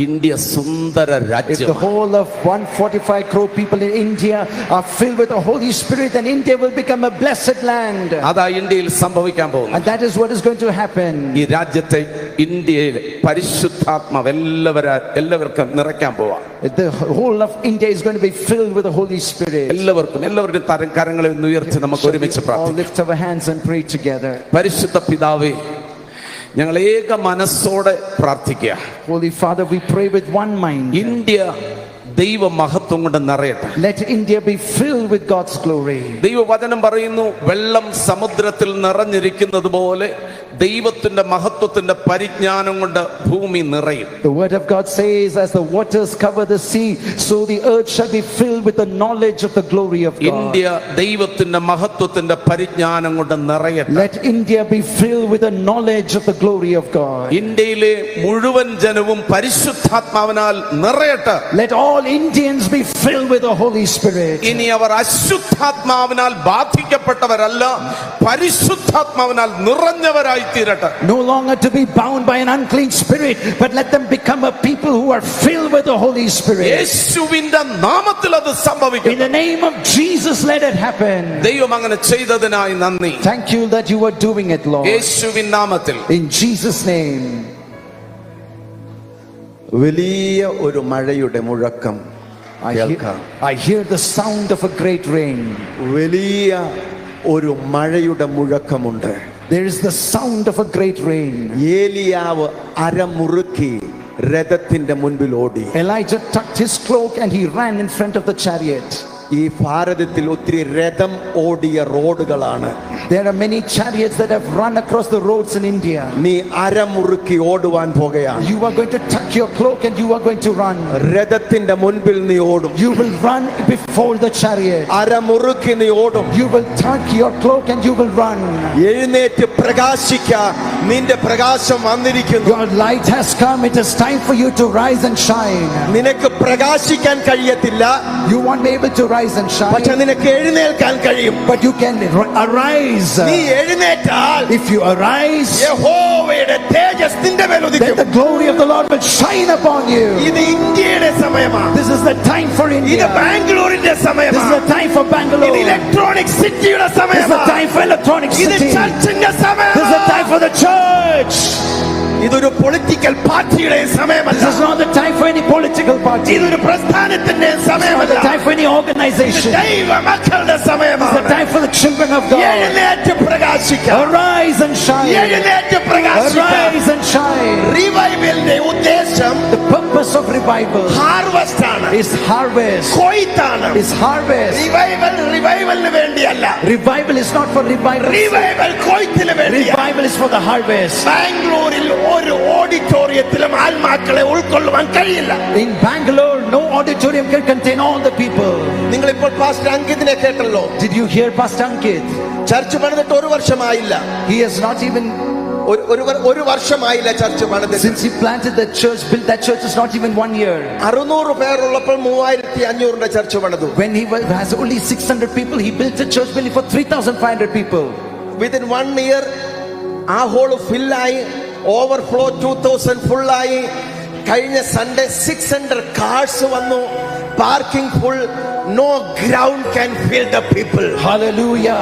[SPEAKER 1] ഇന്ത്യ സുന്ദര
[SPEAKER 2] If the
[SPEAKER 1] രാജ്യം.
[SPEAKER 2] whole of 145 crore people in India are filled with the Holy Spirit, then India will become a blessed land.
[SPEAKER 1] അതാ ഇന്ത്യയിൽ സംഭവിക്കാൻ പോകുന്നു.
[SPEAKER 2] And that is what is going to happen.
[SPEAKER 1] ഈ രാജ്യത്തെ ഇന്ത്യയിൽ പരിശുദ്ധാത്മാവ് എല്ലാവർക്കും നിറയ്ക്കാൻ പോവാ.
[SPEAKER 2] The whole of India is going to be filled with the Holy Spirit.
[SPEAKER 1] എല്ലാവരുടെ കരങ്ങളെ ഒന്ന് ഉയർത്തി നമുക്ക് ഒരുമിച്ച്
[SPEAKER 2] All
[SPEAKER 1] പ്രാർത്ഥിക്കാം.
[SPEAKER 2] lift our hands and pray together.
[SPEAKER 1] പരിശുദ്ധ പിതാവേ, ഞങ്ങൾ ഏക മനസ്സോടെ പ്രാർത്ഥിക്കുക.
[SPEAKER 2] Holy Father, we pray with one mind.
[SPEAKER 1] India ദൈവ മഹത്വം കൊണ്ട് നിറയട്ടെ.
[SPEAKER 2] Let India be filled with God's glory.
[SPEAKER 1] ദൈവവചനം പറയുന്നു, വെള്ളം സമുദ്രത്തിൽ നിറഞ്ഞിരിക്കുന്നത് പോലെ ദൈവത്തിന്റെ മഹത്വത്തിന്റെ പരിജ്ഞാനം കൊണ്ട് ഭൂമി നിറയും.
[SPEAKER 2] The word of God says, as the waters cover the sea, so the earth shall be filled with the knowledge of the glory of God.
[SPEAKER 1] India ദൈവത്തിന്റെ മഹത്വത്തിന്റെ പരിജ്ഞാനം കൊണ്ട് നിറയട്ടെ.
[SPEAKER 2] Let India be filled with the knowledge of the glory of God.
[SPEAKER 1] ഇന്ത്യയിലെ മുഴുവൻ ജനവും പരിശുദ്ധാത്മാവിനാൽ നിറയട്ടെ.
[SPEAKER 2] Let all Indians be filled with the Holy Spirit.
[SPEAKER 1] ഇനി അവർ അശുദ്ധാത്മാവിനാൽ ബാധിക്കപ്പെട്ടവരല്ല, പരിശുദ്ധാത്മാവിനാൽ നിറഞ്ഞവരായി തീരട്ടെ.
[SPEAKER 2] No longer to be bound by an unclean spirit, but let them become a people who are filled with the Holy Spirit.
[SPEAKER 1] യേശുവിന്റെ നാമത്തിൽ അത്
[SPEAKER 2] In
[SPEAKER 1] സംഭവിക്കും.
[SPEAKER 2] the name of Jesus, let it happen.
[SPEAKER 1] ദൈവം അങ്ങനെ ചെയ്തതിനായി നന്ദി.
[SPEAKER 2] Thank you that you are doing it, Lord.
[SPEAKER 1] യേശുവിൻ നാമത്തിൽ.
[SPEAKER 2] In Jesus' name.
[SPEAKER 3] വലിയ ഒരു മഴയുടെ മുഴക്കം കേൾക്കാം.
[SPEAKER 2] I hear the sound of a great rain.
[SPEAKER 3] വലിയ ഒരു മഴയുടെ മുഴക്കമുണ്ട്.
[SPEAKER 2] There is the sound of a great rain.
[SPEAKER 3] ഏലിയാവ് അരമുറുക്കി രഥത്തിന്റെ മുൻപിൽ ഓടി.
[SPEAKER 2] Elijah tucked his cloak and he ran in front of the chariot.
[SPEAKER 3] ഈ ഭാരതത്തിൽ ഒത്തിരി രഥം ഓടിയ റോഡുകളാണ്.
[SPEAKER 2] There are many chariots that have run across the roads in India.
[SPEAKER 3] നീ അരമുറുക്കി ഓടുവാൻ പോകുകയാണ്.
[SPEAKER 2] You are going to tuck your cloak and you are going to run.
[SPEAKER 3] രഥത്തിന്റെ മുൻപിൽ നീ ഓടും.
[SPEAKER 2] You will run before the chariot.
[SPEAKER 3] അരമുറുക്കി നീ ഓടും.
[SPEAKER 2] You will tuck your cloak and you will run.
[SPEAKER 3] എഴുന്നേറ്റ് പ്രകാശിക്ക, നിന്റെ പ്രകാശം വന്നിരിക്കുന്നു.
[SPEAKER 2] Your light has come. It is time for you to rise and shine.
[SPEAKER 3] നിനക്ക് പ്രകാശിക്കാൻ കഴിയത്തില്ല,
[SPEAKER 2] You won't be able to rise and
[SPEAKER 3] പക്ഷെ
[SPEAKER 2] shine,
[SPEAKER 3] നിനക്ക് എഴുന്നേൽക്കാൻ കഴിയും.
[SPEAKER 2] but you can arise.
[SPEAKER 3] നീ എഴുന്നേറ്റാൽ
[SPEAKER 2] If you arise,
[SPEAKER 3] യഹോവയുടെ തേജസ് നിന്റെ മേൽ
[SPEAKER 2] then
[SPEAKER 3] ഉദിക്കും.
[SPEAKER 2] the glory of the Lord will shine upon you.
[SPEAKER 3] ഇത് ഇന്ത്യയുടെ സമയമാണ്.
[SPEAKER 2] This is the time for
[SPEAKER 3] ഇത്
[SPEAKER 2] India.
[SPEAKER 3] ബാംഗ്ലൂരിന്റെ
[SPEAKER 2] This is
[SPEAKER 3] സമയമാണ്.
[SPEAKER 2] the time for Bangalore.
[SPEAKER 3] ഇത്
[SPEAKER 2] This
[SPEAKER 3] ഇലക്ട്രോണിക് സിറ്റിയുടെ
[SPEAKER 2] is the
[SPEAKER 3] സമയമാണ്.
[SPEAKER 2] time for electronic
[SPEAKER 3] ഇത്
[SPEAKER 2] city.
[SPEAKER 3] ചർച്ചിന്റെ
[SPEAKER 2] This is the
[SPEAKER 3] സമയമാണ്.
[SPEAKER 2] time for the church.
[SPEAKER 3] ഇതൊരു പൊളിറ്റിക്കൽ പാർട്ടിയുടെ
[SPEAKER 2] This
[SPEAKER 3] സമയമല്ല.
[SPEAKER 2] is not the time for any political party.
[SPEAKER 3] ഇതൊരു പ്രസ്ഥാനത്തിന്റെ
[SPEAKER 2] It's not the
[SPEAKER 3] സമയമല്ല.
[SPEAKER 2] time for any organization. It's
[SPEAKER 3] ദൈവ മക്കളുടെ
[SPEAKER 2] the
[SPEAKER 3] സമയമാണ്.
[SPEAKER 2] time for the children of God.
[SPEAKER 3] എഴുന്നേറ്റ് പ്രകാശിക്കാം.
[SPEAKER 2] Arise and shine.
[SPEAKER 3] എഴുന്നേറ്റ് പ്രകാശിക്കാം.
[SPEAKER 2] Arise and shine.
[SPEAKER 3] റിവൈവലിന്റെ ഉദ്ദേശം
[SPEAKER 2] The purpose of revival
[SPEAKER 3] harvest ആണ്,
[SPEAKER 2] is harvest.
[SPEAKER 3] കൊയ്ത്താണ്.
[SPEAKER 2] Is harvest.
[SPEAKER 3] റിവൈവലിന് വേണ്ടിയല്ല,
[SPEAKER 2] Revival is not for revival.
[SPEAKER 3] Revival കൊയ്ത്തിന് വേണ്ടിയാണ്.
[SPEAKER 2] Revival is for the harvest.
[SPEAKER 3] ബാംഗ്ലൂരിൽ ഒരു ഓഡിറ്റോറിയത്തിലും ആത്മാക്കളെ ഉൾക്കൊള്ളുവാൻ കഴിയില്ല.
[SPEAKER 2] In Bangalore, no auditorium can contain all the people.
[SPEAKER 3] നിങ്ങൾ ഇപ്പോൾ പാസ്റ്റർ അങ്കിതിനെ കേട്ടല്ലോ.
[SPEAKER 2] Did you hear Pastor Ankit?
[SPEAKER 3] Church പണിതിട്ട് ഒരു വർഷമായില്ല.
[SPEAKER 2] He has not even,
[SPEAKER 3] ഒരു വർഷമായില്ല ചർച്ച് പണിതിട്ട്.
[SPEAKER 2] since he planted that church, built that church, is not even 1 year.
[SPEAKER 3] 600 പേരുള്ളപ്പോൾ 3500 church പണിതു.
[SPEAKER 2] When he has only 600 people, he built a church building for 3,500 people.
[SPEAKER 3] Within 1 year ആ hall ഫില്ലായി, overflow 2000 ഫുള്ളായി. കഴിഞ്ഞ Sunday 600 cars വന്നു, parking full. No ground can fill the people.
[SPEAKER 2] Hallelujah.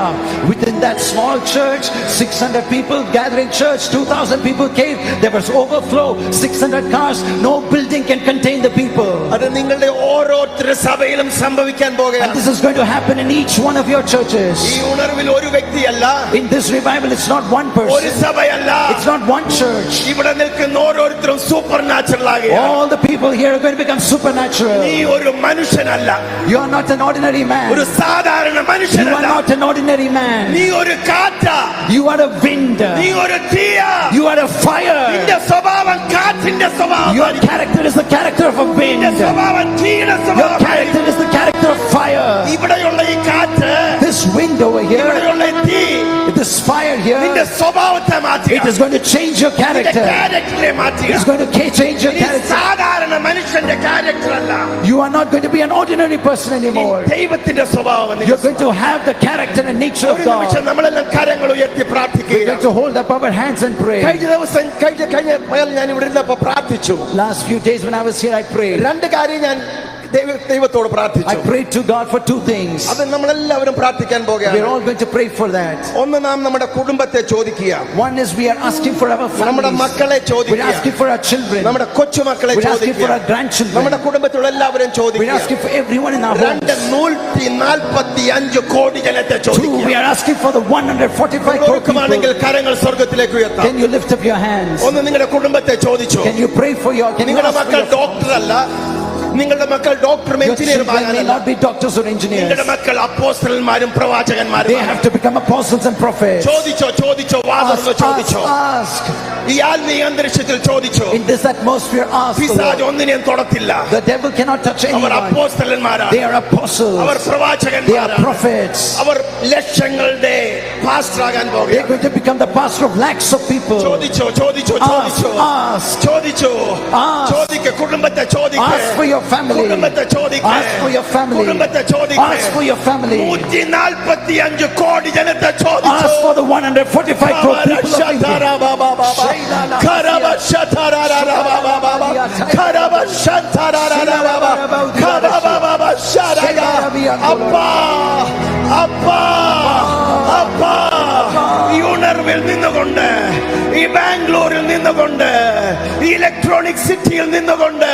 [SPEAKER 2] Within that small church, 600 people gathering church, 2,000 people came. There was overflow, 600 cars. No building can contain the people.
[SPEAKER 3] അത് നിങ്ങളുടെ ഓരോരുത്തരുടെ സഭയിലും സംഭവിക്കാൻ
[SPEAKER 2] And
[SPEAKER 3] പോകുകയാണ്.
[SPEAKER 2] this is going to happen in each one of your churches.
[SPEAKER 3] ഈ ഉണർവിൽ ഒരു വ്യക്തിയല്ല,
[SPEAKER 2] In this revival, it's not one
[SPEAKER 3] ഒരു
[SPEAKER 2] person.
[SPEAKER 3] സഭയല്ല,
[SPEAKER 2] It's not one church.
[SPEAKER 3] ഇവിടെ നിൽക്കുന്ന ഓരോരുത്തരും സൂപ്പർ നാച്ചുറൽ ആകുകയാണ്.
[SPEAKER 2] All the people here are going to become supernatural.
[SPEAKER 3] നീ ഒരു മനുഷ്യനല്ല,
[SPEAKER 2] You are are not an ordinary
[SPEAKER 3] ഒരു
[SPEAKER 2] man.
[SPEAKER 3] സാധാരണ
[SPEAKER 2] You are
[SPEAKER 3] മനുഷ്യനല്ല.
[SPEAKER 2] not an ordinary man.
[SPEAKER 3] നീ ഒരു കാറ്റാ,
[SPEAKER 2] You are a wind.
[SPEAKER 3] നീ ഒരു തീയാ.
[SPEAKER 2] You are a fire.
[SPEAKER 3] നിന്റെ സ്വഭാവം കാറ്റിന്റെ സ്വഭാവം.
[SPEAKER 2] Your character is the character of a wind.
[SPEAKER 3] നിന്റെ സ്വഭാവം തീയുടെ
[SPEAKER 2] Your
[SPEAKER 3] സ്വഭാവം.
[SPEAKER 2] character is the character of fire.
[SPEAKER 3] ഇവിടെയുള്ള ഈ കാറ്റ്,
[SPEAKER 2] This wind over here,
[SPEAKER 3] ഇവിടെയുള്ള ഈ തീ
[SPEAKER 2] this fire
[SPEAKER 3] നിന്റെ
[SPEAKER 2] here,
[SPEAKER 3] സ്വഭാവത്തെ മാറ്റി,
[SPEAKER 2] it is going to change your
[SPEAKER 3] നിന്റെ
[SPEAKER 2] character.
[SPEAKER 3] ക്യാരക്ടറെ മാറ്റി.
[SPEAKER 2] It's going to change your
[SPEAKER 3] നീ
[SPEAKER 2] character.
[SPEAKER 3] സാധാരണ മനുഷ്യന്റെ ക്യാരക്ടർ അല്ല,
[SPEAKER 2] You are not going to be an ordinary person anymore.
[SPEAKER 3] ദൈവത്തിന്റെ സ്വഭാവം.
[SPEAKER 2] You're going to have the character and nature of
[SPEAKER 3] ഒരു നിമിഷം
[SPEAKER 2] God.
[SPEAKER 3] നമ്മളെല്ലാം കരങ്ങൾ ഉയർത്തി
[SPEAKER 2] We're
[SPEAKER 3] പ്രാർത്ഥിക്കുക.
[SPEAKER 2] going to hold up our hands and pray.
[SPEAKER 3] കഴിഞ്ഞ ദിവസം ഞാൻ ഇവിടെ ഇരുന്നപ്പോ പ്രാർത്ഥിച്ചു.
[SPEAKER 2] Last few days when I was here, I prayed.
[SPEAKER 3] രണ്ട് കാര്യം ഞാൻ ദൈവത്തോട്
[SPEAKER 2] I
[SPEAKER 3] പ്രാർത്ഥിച്ചു.
[SPEAKER 2] prayed to God for two things.
[SPEAKER 3] അത് നമ്മളെല്ലാവരും പ്രാർത്ഥിക്കാൻ
[SPEAKER 2] We're
[SPEAKER 3] പോകുകയാണ്.
[SPEAKER 2] all going to pray for that.
[SPEAKER 3] ഒന്ന്, നാം നമ്മുടെ കുടുംബത്തെ ചോദിക്കുക,
[SPEAKER 2] One is we are asking for our
[SPEAKER 3] നമ്മുടെ
[SPEAKER 2] families.
[SPEAKER 3] മക്കളെ
[SPEAKER 2] We're
[SPEAKER 3] ചോദിക്കുക,
[SPEAKER 2] asking for our children.
[SPEAKER 3] നമ്മുടെ കൊച്ചുമക്കളെ
[SPEAKER 2] We're asking for
[SPEAKER 3] ചോദിക്കുക,
[SPEAKER 2] our grandchildren.
[SPEAKER 3] നമ്മുടെ കുടുംബത്തിലുള്ള എല്ലാവരും
[SPEAKER 2] We're
[SPEAKER 3] ചോദിക്കുക.
[SPEAKER 2] asking for everyone in our homes.
[SPEAKER 3] 245 കോടി ജനത്തെ
[SPEAKER 2] Two, we
[SPEAKER 3] ചോദിക്കുക.
[SPEAKER 2] are asking for the 145 crore
[SPEAKER 3] ഒരുക്കമാണെങ്കിൽ
[SPEAKER 2] people.
[SPEAKER 3] കരങ്ങൾ സ്വർഗത്തിലേക്ക് ഉയർത്താം.
[SPEAKER 2] Can you lift up your hands?
[SPEAKER 3] ഒന്ന്, നിങ്ങളുടെ കുടുംബത്തെ ചോദിച്ചു.
[SPEAKER 2] Can you pray for your, can you
[SPEAKER 3] നിങ്ങളുടെ
[SPEAKER 2] ask for
[SPEAKER 3] മക്കൾ
[SPEAKER 2] your,
[SPEAKER 3] ഡോക്ടർ അല്ല, നിങ്ങളുടെ മക്കൾ ഡോക്ടറും
[SPEAKER 2] your
[SPEAKER 3] എഞ്ചിനീയറും
[SPEAKER 2] children may
[SPEAKER 3] ആകാനല്ല,
[SPEAKER 2] not be doctors or engineers.
[SPEAKER 3] നിങ്ങളുടെ മക്കൾ അപ്പോസ്തലന്മാരും പ്രവാചകന്മാരും
[SPEAKER 2] They have to become apostles and prophets.
[SPEAKER 3] ചോദിച്ചോ വാദം ചോദിച്ചോ.
[SPEAKER 2] Ask.
[SPEAKER 3] ഈ ആത്മീയ അന്തരീക്ഷത്തിൽ ചോദിച്ചോ.
[SPEAKER 2] In this atmosphere, ask the
[SPEAKER 3] പിശാച്
[SPEAKER 2] Lord.
[SPEAKER 3] ഒന്നിനെയും തൊടത്തില്ല.
[SPEAKER 2] The devil cannot touch
[SPEAKER 3] our
[SPEAKER 2] anyone.
[SPEAKER 3] അപ്പോസ്തലന്മാരാണ്,
[SPEAKER 2] They are apostles.
[SPEAKER 3] Our
[SPEAKER 2] They are
[SPEAKER 3] പ്രവാചകന്മാരാണ്,
[SPEAKER 2] prophets.
[SPEAKER 3] അവർ ലക്ഷങ്ങളുടെ പാസ്റ്റർ ആകാൻ
[SPEAKER 2] They're
[SPEAKER 3] പോകുകയാണ്.
[SPEAKER 2] going to become the pastor of lakhs of people.
[SPEAKER 3] ചോദിച്ചോ.
[SPEAKER 2] Ask. Ask.
[SPEAKER 3] ചോദിക്ക, കുടുംബത്തെ ചോദിക്ക,
[SPEAKER 2] Ask for your family.
[SPEAKER 3] കുടുംബത്തെ ചോദിക്ക,
[SPEAKER 2] Ask for your family.
[SPEAKER 3] കുടുംബത്തെ ചോദിക്ക.
[SPEAKER 2] Ask for your family.
[SPEAKER 3] 145 കോടി ജനത്തെ ചോദിച്ചു.
[SPEAKER 2] Ask for the 145 crore people of India.
[SPEAKER 3] ഈ ഉണർവിൽ നിന്നുകൊണ്ട്, ഈ ബാംഗ്ലൂരിൽ നിന്നുകൊണ്ട്, ഈ ഇലക്ട്രോണിക് സിറ്റിയിൽ നിന്നുകൊണ്ട്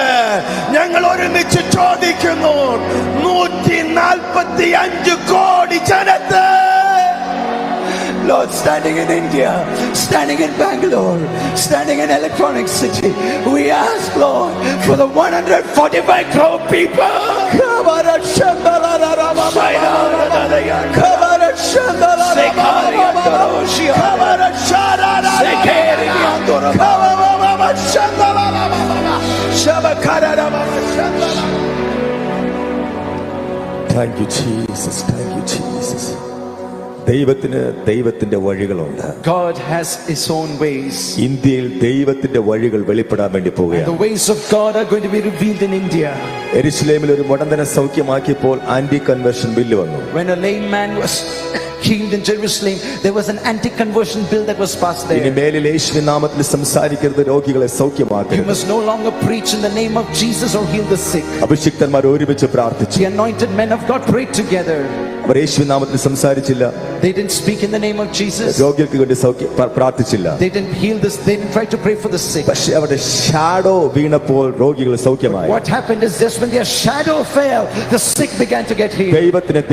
[SPEAKER 3] ഞങ്ങൾ ഒരുമിച്ച് ചോദിക്കുന്നു, 145 കോടി ജനത്തെ.
[SPEAKER 2] Lord, standing in India, standing in Bangalore, standing in Electronic City, we ask, Lord, for the 145 crore people.
[SPEAKER 4] Thank you, Jesus. Thank you, Jesus. ദൈവത്തിന്റെ വഴികളുണ്ട്.
[SPEAKER 2] God has his own ways.
[SPEAKER 4] ഇന്ത്യയിൽ ദൈവത്തിന്റെ വഴികൾ വെളിപ്പെടാൻ വേണ്ടി
[SPEAKER 2] The
[SPEAKER 4] പോവുകയാണ്.
[SPEAKER 2] ways of God are going to be revealed in India.
[SPEAKER 4] യെരുശലേമിൽ ഒരു മുടന്തനെ സൗഖ്യമാക്കിയപ്പോൾ anti conversion bill വന്നു.
[SPEAKER 2] When a lame man was healed in Jerusalem, there was an anti-conversion bill that was passed
[SPEAKER 4] ഇനി
[SPEAKER 2] there.
[SPEAKER 4] മേലിൽ യേശുവിൻ നാമത്തിൽ സംസാരിക്കരുത്, രോഗികളെ
[SPEAKER 2] You
[SPEAKER 4] സൗഖ്യമാക്കരുത്.
[SPEAKER 2] must no longer preach in the name of Jesus or heal the sick.
[SPEAKER 4] അഭിഷിക്തന്മാർ ഒരുമിച്ച് പ്രാർത്ഥിച്ചു.
[SPEAKER 2] The anointed men of God prayed together.
[SPEAKER 4] അവർ യേശുവിൻ നാമത്തിൽ സംസാരിച്ചില്ല,
[SPEAKER 2] They didn't speak in the name of Jesus.
[SPEAKER 4] രോഗികൾക്ക് വേണ്ടി പ്രാർത്ഥിച്ചില്ല.
[SPEAKER 2] They didn't heal this. They didn't try to pray for the sick.
[SPEAKER 4] പക്ഷെ അവരുടെ shadow വീണപ്പോൾ രോഗികൾ സൗഖ്യമായി.
[SPEAKER 2] What happened is just when their shadow fell, the sick began to get healed.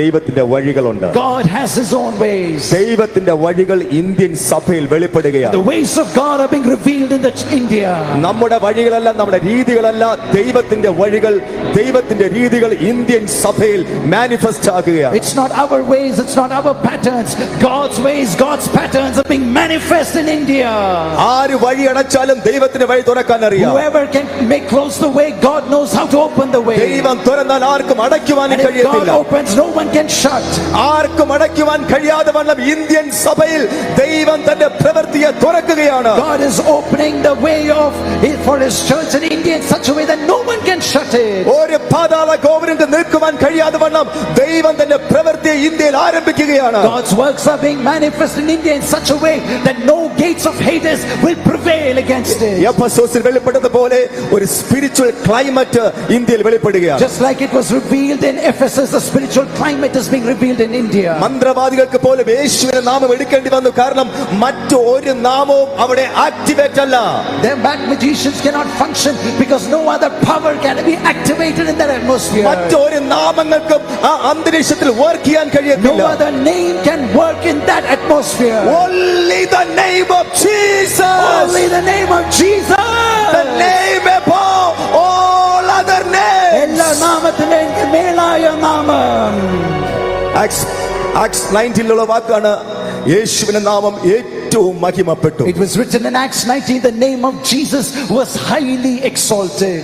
[SPEAKER 4] ദൈവത്തിന്റെ വഴികളുണ്ട്.
[SPEAKER 2] God has his own ways.
[SPEAKER 4] ദൈവത്തിന്റെ വഴികൾ Indian സഭയിൽ വെളിപ്പെടുകയാണ്.
[SPEAKER 2] The ways of God are being revealed in India.
[SPEAKER 4] നമ്മുടെ വഴികളല്ല, നമ്മുടെ രീതികളല്ല, ദൈവത്തിന്റെ വഴികൾ, ദൈവത്തിന്റെ രീതികൾ ഇന്ത്യൻ സഭയിൽ manifest ആകുകയാണ്.
[SPEAKER 2] It's not our ways, it's not our patterns. God's ways, God's patterns are being manifest in India.
[SPEAKER 4] ആര് വഴി അടച്ചാലും ദൈവത്തിന്റെ വഴി തുറക്കാൻ അറിയാം.
[SPEAKER 2] Whoever can make close the way, God knows how to open the way.
[SPEAKER 4] ദൈവം തുറന്നാൽ ആർക്കും അടയ്ക്കുവാൻ
[SPEAKER 2] And if God
[SPEAKER 4] കഴിയത്തില്ല.
[SPEAKER 2] opens, no one can shut.
[SPEAKER 4] ആർക്കും അടയ്ക്കുവാൻ കഴിയാതെ വണ്ണം ഇന്ത്യൻ സഭയിൽ ദൈവം തന്റെ പ്രവൃത്തിയെ തുറക്കുകയാണ്.
[SPEAKER 2] God is opening the way for his church in India in such a way that no one can shut it.
[SPEAKER 4] ഒരു പാതാള ഗോപുരത്തിൽ നിൽക്കുവാൻ കഴിയാതെ വണ്ണം ദൈവം തന്റെ പ്രവൃത്തിയെ ഇന്ത്യയിൽ ആരംഭിക്കുകയാണ്.
[SPEAKER 2] God's works are being manifest in India in such a way that no gates of Hades will prevail against it.
[SPEAKER 4] എഫെസോസിൽ വെളിപ്പെട്ടതുപോലെ ഒരു സ്പിരിച്വൽ ക്ലൈമറ്റ് ഇന്ത്യയിൽ വെളിപ്പെടുകയാണ്.
[SPEAKER 2] Just like it was revealed in Ephesus, the spiritual climate is being revealed in India.
[SPEAKER 4] മന്ത്രവാദികൾക്ക് പോലും യേശുവിന്റെ നാമം എടുക്കേണ്ടി വന്നു, കാരണം മറ്റു ഒരു നാമവും അവിടെ ആക്ടിവേറ്റ് അല്ല.
[SPEAKER 2] Their back magicians cannot function because no other power can be activated in that atmosphere.
[SPEAKER 4] മറ്റൊരു നാമങ്ങൾക്കും ആ അന്തരീക്ഷത്തിൽ വർക്ക് ചെയ്യാൻ
[SPEAKER 2] No
[SPEAKER 4] കഴിയത്തില്ല.
[SPEAKER 2] other name can work in that atmosphere.
[SPEAKER 4] Only the name of Jesus.
[SPEAKER 2] Only the name of Jesus.
[SPEAKER 4] The name above all other names.
[SPEAKER 2] എല്ലാ നാമത്തിന്റെയും മേലായ ഉന്നതമായ നാമം.
[SPEAKER 4] Ax 19 വാക്കാണ് യേശുവിന്റെ നാമം ഏറ്റവും മഹിമപ്പെട്ടു.
[SPEAKER 2] It was written in Acts 19, the name of Jesus was highly exalted.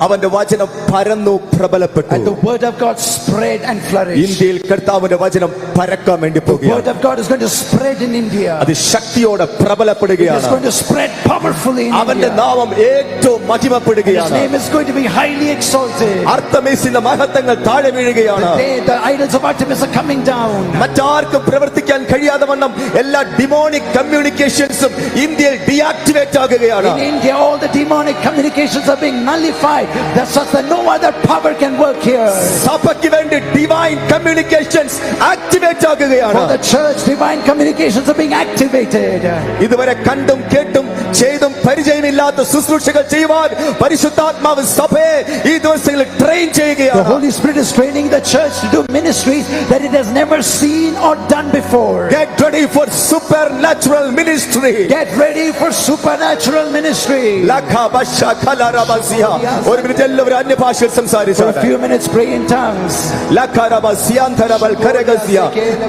[SPEAKER 4] അവന്റെ വചനം പരന്നു പ്രബലപ്പെട്ടു.
[SPEAKER 2] And the word of God spread and flourished.
[SPEAKER 4] ഇന്ത്യയിൽ കർത്താവിന്റെ വചനം പരക്കാൻ വേണ്ടി
[SPEAKER 2] The word
[SPEAKER 4] പോകുകയാണ്.
[SPEAKER 2] of God is going to spread in India.
[SPEAKER 4] അത് ശക്തിയോടെ
[SPEAKER 2] It is
[SPEAKER 4] പ്രബലപ്പെടുകയാണ്.
[SPEAKER 2] going to spread powerfully in
[SPEAKER 4] അവന്റെ
[SPEAKER 2] India.
[SPEAKER 4] നാമം ഏറ്റവും
[SPEAKER 2] His
[SPEAKER 4] മഹിമപ്പെടുകയാണ്.
[SPEAKER 2] name is going to be highly exalted.
[SPEAKER 4] അർത്തമീസിന്റെ മഹത്വങ്ങൾ താഴെ വീഴുകയാണ്.
[SPEAKER 2] The idols of Artemis are coming down.
[SPEAKER 4] മറ്റാർക്കും പ്രവർത്തിക്കാൻ കഴിയാതെ വണ്ണം എല്ലാ ഡിമോണിക് കമ്മ്യൂണിക്കേഷൻസും ഇന്ത്യയിൽ deactivate ആകുകയാണ്.
[SPEAKER 2] In India, all the demonic communications are being nullified. That's such that no other power can work here.
[SPEAKER 4] സഭയ്ക്ക് വേണ്ടി ഡിവൈൻ കമ്മ്യൂണിക്കേഷൻസ് ആക്ടിവേറ്റ് ആകുകയാണ്.
[SPEAKER 2] For the church, divine communications are being activated.
[SPEAKER 4] ഇതുവരെ കണ്ടും കേട്ടും ചെയ്തും പരിചയമില്ലാത്ത ശുശ്രൂഷകൾ ചെയ്യുവാൻ പരിശുദ്ധാത്മാവ് സഭയെ ഈ ദിവസങ്ങളിൽ ട്രെയിൻ
[SPEAKER 2] The
[SPEAKER 4] ചെയ്യുകയാണ്.
[SPEAKER 2] Holy Spirit is training the church to do ministries that it has never seen or done before.
[SPEAKER 4] Get ready for supernatural ministry.
[SPEAKER 2] Get ready for supernatural ministry.
[SPEAKER 4] ഒരു മിനിറ്റ് എല്ലാവരും അന്യഭാഷയിൽ
[SPEAKER 2] For a
[SPEAKER 4] സംസാരിച്ചാൽ
[SPEAKER 2] few minutes, pray in tongues.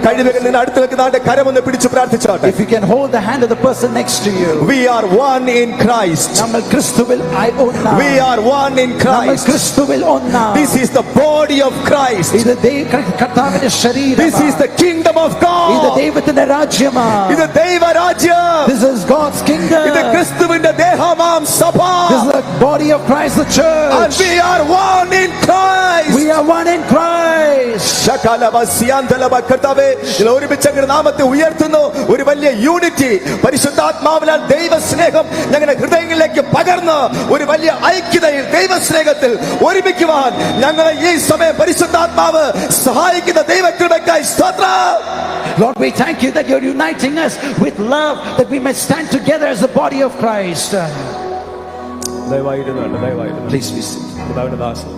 [SPEAKER 4] കഴിവുകൾ നിന്ന് അടുത്ത് നിൽക്കുന്ന ആളുടെ കരമൊന്ന് പിടിച്ചു പ്രാർത്ഥിച്ചാട്ടെ.
[SPEAKER 2] If you can hold the hand of the person next to you.
[SPEAKER 4] We are one in Christ.
[SPEAKER 2] നമ്മൾ ക്രിസ്തുവിൽ ഒന്നാം.
[SPEAKER 4] We are one in
[SPEAKER 2] നമ്മൾ
[SPEAKER 4] Christ.
[SPEAKER 2] ക്രിസ്തുവിൽ ഒന്നാം.
[SPEAKER 4] This is the body of Christ.
[SPEAKER 2] ഇത് കർത്താവിന്റെ ശരീരം.
[SPEAKER 4] This is the kingdom of
[SPEAKER 2] ഇത്
[SPEAKER 4] God.
[SPEAKER 2] ദൈവത്തിന്റെ രാജ്യമാണ്.
[SPEAKER 4] ഇത് ദൈവരാജ്യം.
[SPEAKER 2] This is God's kingdom.
[SPEAKER 4] ഇത് ക്രിസ്തുവിന്റെ ദേഹമാം സഭ.
[SPEAKER 2] This is the body of Christ, the
[SPEAKER 4] And
[SPEAKER 2] church.
[SPEAKER 4] we are one in Christ.
[SPEAKER 2] We are one in Christ.
[SPEAKER 4] കർത്താവേ, ഇതിൽ ഒരുമിച്ച് അങ്ങയുടെ നാമത്തെ ഉയർത്തുന്നു. ഒരു വലിയ യൂണിറ്റി പരിശുദ്ധാത്മാവിനാൽ ദൈവസ്നേഹം ഞങ്ങളുടെ ഹൃദയങ്ങളിലേക്ക് പകർന്ന് ഒരു വലിയ ഐക്യതയിൽ ദൈവസ്നേഹത്തിൽ ഒരുമിക്കുവാൻ ഞങ്ങളെ ഈ സമയം പരിശുദ്ധാത്മാവ് സഹായിക്കുന്ന ദൈവകൃപയ്ക്കായി സ്തോത്രം.
[SPEAKER 2] Lord, we thank you that you're uniting us with love, that we may stand together as the body of Christ.
[SPEAKER 4] ദയവായിരുന്നു
[SPEAKER 2] Please be seated.